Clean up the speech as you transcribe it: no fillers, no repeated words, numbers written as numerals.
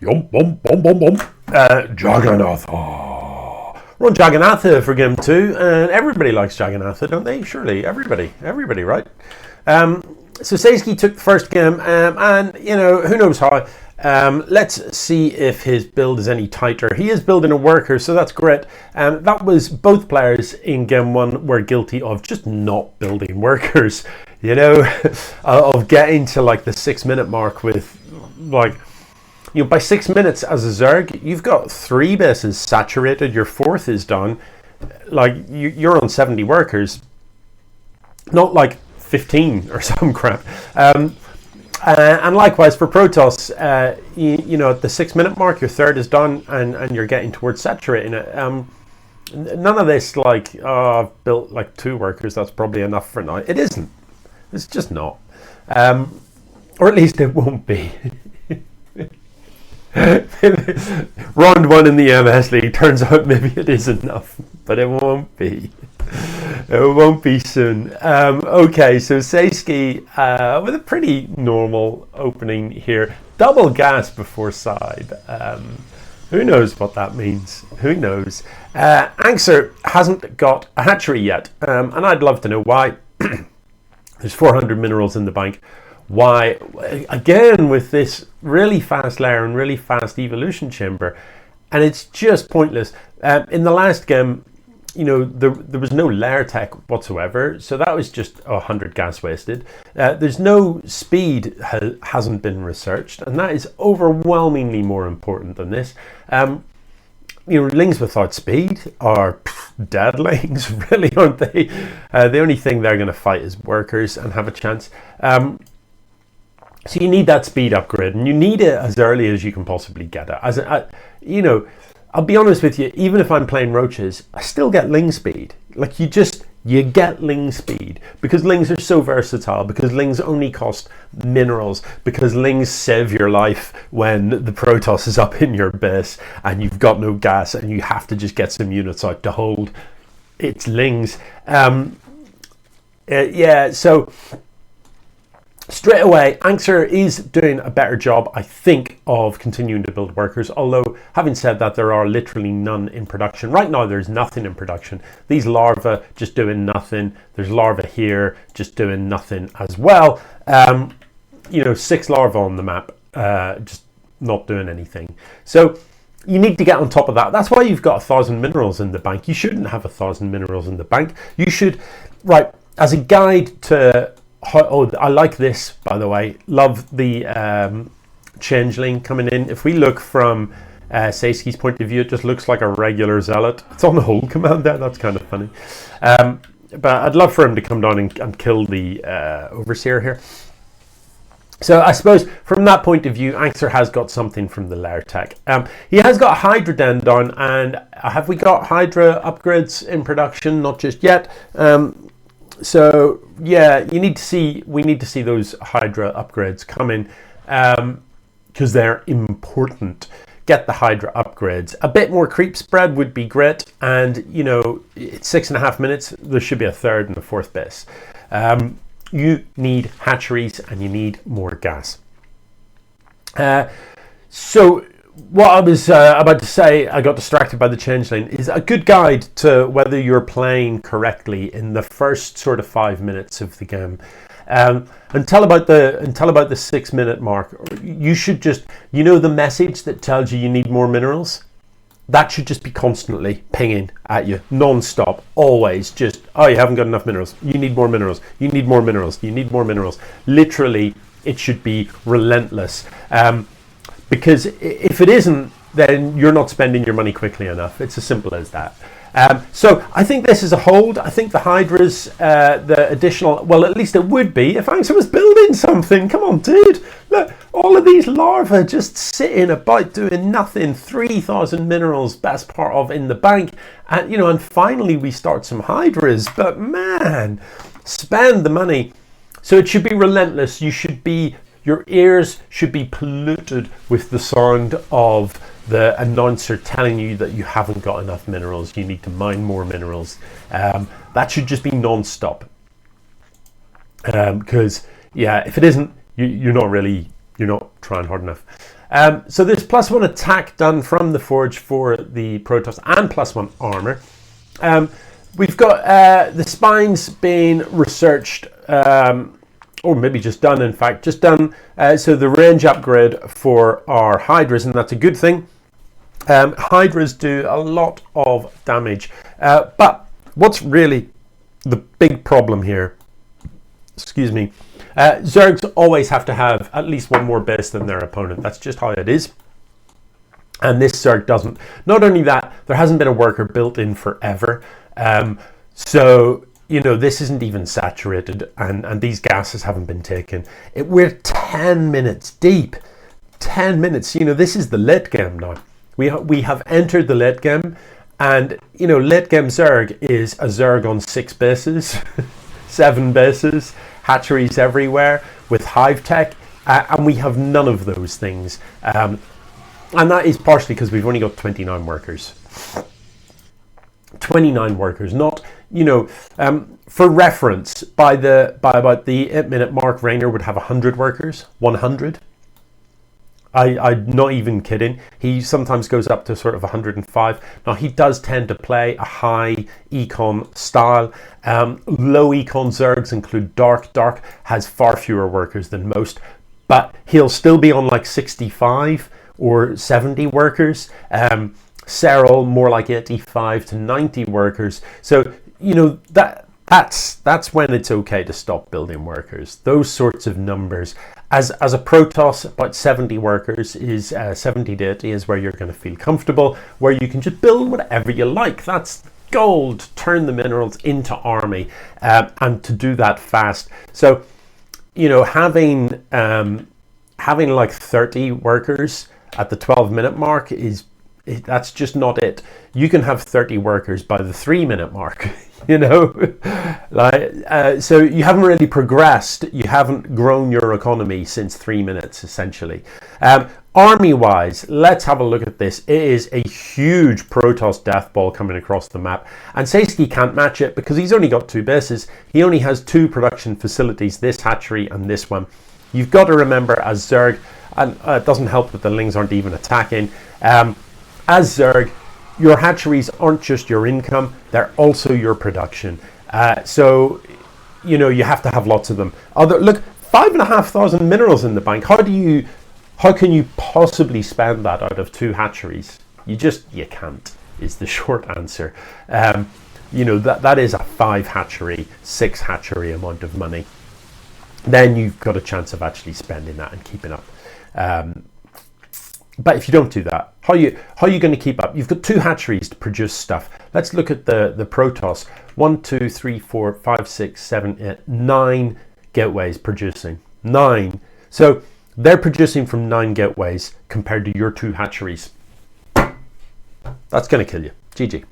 Yum, bum, bum, bum, bum. Jagannatha. We're on Jagannatha for game 2, and everybody likes Jagannatha, don't they? Surely, everybody, right? So Saesskey took the first game, and you know, who knows how. Let's see if his build is any tighter. He is building a worker, so that's great. That was both players in game 1 were guilty of just not building workers, you know, of getting to like the 6-minute mark with like, you know, by 6 minutes as a Zerg, you've got 3 bases saturated, your 4th is done, like you're on 70 workers, not like 15 or some crap. And likewise for Protoss, you know, at the 6-minute mark, your 3rd is done and you're getting towards saturating it. None of this like, oh, I've built like 2 workers, that's probably enough for now. It isn't. It's just not. Or at least it won't be. Round 1 in the EMS League, turns out maybe it is enough, but it won't be. It won't be soon. Okay, so Saesskey with a pretty normal opening here. Double gas before side. Who knows what that means? Who knows? Anxer hasn't got a hatchery yet, and I'd love to know why. There's 400 minerals in the bank. Why, again, with this really fast layer and really fast evolution chamber, and it's just pointless. In the last game, you know, there was no layer tech whatsoever, so that was just 100 gas wasted. There's no speed hasn't been researched, and that is overwhelmingly more important than this. You know, lings without speed are dead lings, really, aren't they? The only thing they're going to fight is workers and have a chance. So you need that speed upgrade, and you need it as early as you can possibly get it. You know, I'll be honest with you, even if I'm playing roaches, I still get ling speed. Like you get ling speed because lings are so versatile, because lings only cost minerals, because lings save your life when the Protoss is up in your base and you've got no gas and you have to just get some units out to hold. It's lings. Yeah, so straight away, Anxer is doing a better job, I think, of continuing to build workers. Although, having said that, there are literally none in production. Right now, there's nothing in production. These larvae just doing nothing. There's larvae here just doing nothing as well. You know, 6 larvae on the map, just not doing anything. So you need to get on top of that. That's why you've got 1,000 minerals in the bank. You shouldn't have 1,000 minerals in the bank. You should, right, as a guide to... Oh, I like this, by the way. Love the changeling coming in. If we look from Saesskey's point of view, it just looks like a regular zealot. It's on the hold command there. That's kind of funny. But I'd love for him to come down and kill the overseer here. So I suppose from that point of view, Anxer has got something from the lair tech. He has got Hydra Den down, and have we got Hydra upgrades in production? Not just yet. So yeah, we need to see those Hydra upgrades coming, because they're important. Get the Hydra upgrades. A bit more creep spread would be great, and you know, it's 6.5 minutes. There should be a 3rd and a 4th base. You need hatcheries and you need more gas. So what I was about to say, I got distracted by the changeling, is a good guide to whether you're playing correctly in the first sort of 5 minutes of the game. Until about the 6-minute mark, you should just, you know, the message that tells you need more minerals, that should just be constantly pinging at you, non-stop, always. Just, oh, you haven't got enough minerals. You need more minerals. You need more minerals. You need more minerals. Literally, it should be relentless. Because if it isn't, then you're not spending your money quickly enough. It's as simple as that. So I think this is a hold. I think the Hydras, the additional, well, at least it would be if Anxer was building something. Come on, dude. Look, all of these larvae just sitting about doing nothing. 3,000 minerals, best part of in the bank. And, you know, and finally we start some Hydras. But man, spend the money. So it should be relentless. Your ears should be polluted with the sound of the announcer telling you that you haven't got enough minerals. You need to mine more minerals. That should just be non-stop. Because, yeah, if it isn't, you're not trying hard enough. So there's +1 attack done from the forge for the Protoss and +1 armor. We've got the spines being researched, or maybe just done, in fact, just done. So the range upgrade for our Hydras, and that's a good thing. Hydras do a lot of damage, but what's really the big problem here, excuse me, Zergs always have to have at least one more base than their opponent. That's just how it is. And this Zerg doesn't. Not only that, there hasn't been a worker built in forever. So, you know, this isn't even saturated, and these gases haven't been taken. We're 10 minutes deep. 10 minutes. You know, this is the late game now. We have entered the late game, and, you know, late game Zerg is a Zerg on 6 bases, 7 bases, hatcheries everywhere with hive tech, and we have none of those things. And that is partially because we've only got 29 workers. 29 workers, not, you know, for reference, by about the 8-minute mark, Raynor would have 100 workers, 100. I'm not even kidding. He sometimes goes up to sort of 105. Now, he does tend to play a high econ style. Low econ Zergs include Dark. Dark has far fewer workers than most, but he'll still be on like 65 or 70 workers. Serral more like 85 to 90 workers. So, you know, that's when it's okay to stop building workers. Those sorts of numbers. As a Protoss, about 70 workers is 70 to 80 is where you're going to feel comfortable, where you can just build whatever you like. That's gold. Turn the minerals into army, and to do that fast. So, you know, having like 30 workers at the 12-minute mark that's just not it. You can have 30 workers by the 3-minute mark, you know, like, so you haven't really progressed. You haven't grown your economy since 3 minutes, essentially. Army wise, let's have a look at this. It is a huge Protoss death ball coming across the map, and Saesskey can't match it because he's only got 2 bases. He only has 2 production facilities, this hatchery and this one. You've got to remember, as Zerg, and it doesn't help that the Lings aren't even attacking, as Zerg, your hatcheries aren't just your income, they're also your production. So, you know, you have to have lots of them. Look, 5,500 minerals in the bank. How can you possibly spend that out of 2 hatcheries? You can't, is the short answer. You know, that is a 5 hatchery, 6 hatchery amount of money. Then you've got a chance of actually spending that and keeping up. But if you don't do that, how are you going to keep up? You've got 2 hatcheries to produce stuff. Let's look at the Protoss. 1, 2, 3, 4, 5, 6, 7, 8, 9 gateways producing. 9. So they're producing from 9 gateways compared to your 2 hatcheries. That's going to kill you. GG.